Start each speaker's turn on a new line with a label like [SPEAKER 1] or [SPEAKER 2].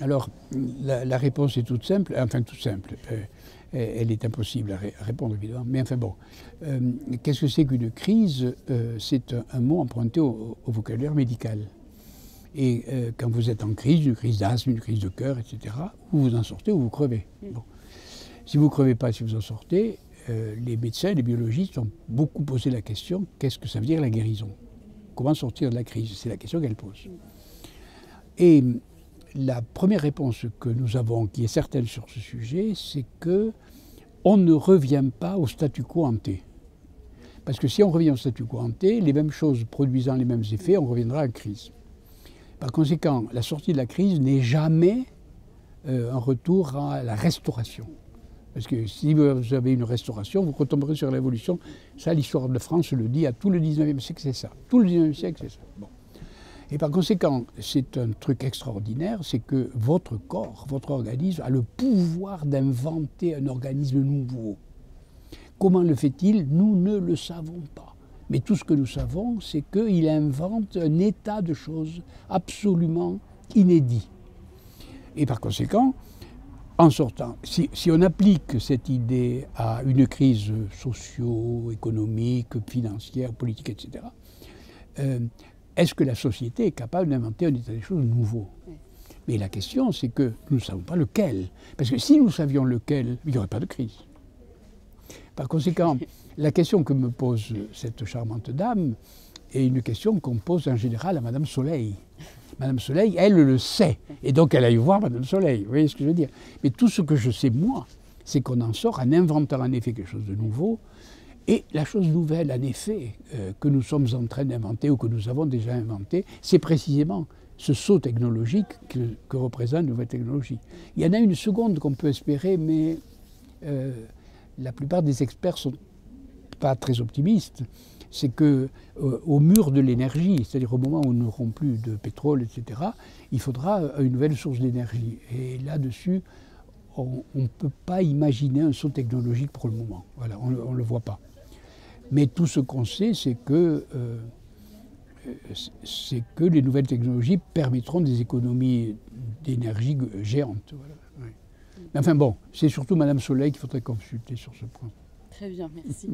[SPEAKER 1] Alors, la réponse est toute simple, enfin toute simple. Elle est impossible à répondre, évidemment. Mais enfin bon, qu'est-ce que c'est qu'une crise? C'est un mot emprunté au vocabulaire médical. Et quand vous êtes en crise, une crise d'asthme, une crise de cœur, etc., ou vous en sortez ou vous crevez. Bon. Si vous ne crevez pas, si vous en sortez, les médecins, les biologistes ont beaucoup posé la question, qu'est-ce que ça veut dire la guérison? Comment sortir de la crise? C'est la question qu'elle pose. Et la première réponse que nous avons, qui est certaine sur ce sujet, c'est qu'on ne revient pas au statu quo ante. Parce que si on revient au statu quo ante, les mêmes choses produisant les mêmes effets, on reviendra en crise. Par conséquent, la sortie de la crise n'est jamais un retour à la restauration. Parce que si vous avez une restauration, vous retomberez sur l'évolution. Ça, l'histoire de France le dit à tout le 19e siècle, c'est ça. Tout le 19e siècle, c'est ça. Bon. Et par conséquent, c'est un truc extraordinaire, c'est que votre corps, votre organisme a le pouvoir d'inventer un organisme nouveau. Comment le fait-il? Nous ne le savons pas. Mais tout ce que nous savons, c'est qu'il invente un état de choses absolument inédit. Et par conséquent, en sortant, si on applique cette idée à une crise socio-économique, financière, politique, etc., est-ce que la société est capable d'inventer un état des choses nouveau? Mais la question, c'est que nous ne savons pas lequel. Parce que si nous savions lequel, il n'y aurait pas de crise. Par conséquent, la question que me pose cette charmante dame est une question qu'on pose en général à Madame Soleil. Madame Soleil, elle le sait. Et donc elle a eu voir Madame Soleil. Vous voyez ce que je veux dire? Mais tout ce que je sais, moi, c'est qu'on en sort en inventant en effet quelque chose de nouveau. Et la chose nouvelle, en effet, que nous sommes en train d'inventer ou que nous avons déjà inventé, c'est précisément ce saut technologique que représente une nouvelle technologie. Il y en a une seconde qu'on peut espérer, mais la plupart des experts ne sont pas très optimistes. C'est qu'au mur de l'énergie, c'est-à-dire au moment où nous n'aurons plus de pétrole, etc., il faudra une nouvelle source d'énergie. Et là-dessus, on ne peut pas imaginer un saut technologique pour le moment. Voilà, on ne le voit pas. Mais tout ce qu'on sait, c'est que les nouvelles technologies permettront des économies d'énergie géantes. Voilà. Oui. Mais enfin bon, c'est surtout Madame Soleil qu'il faudrait consulter sur ce point.
[SPEAKER 2] Très bien, merci.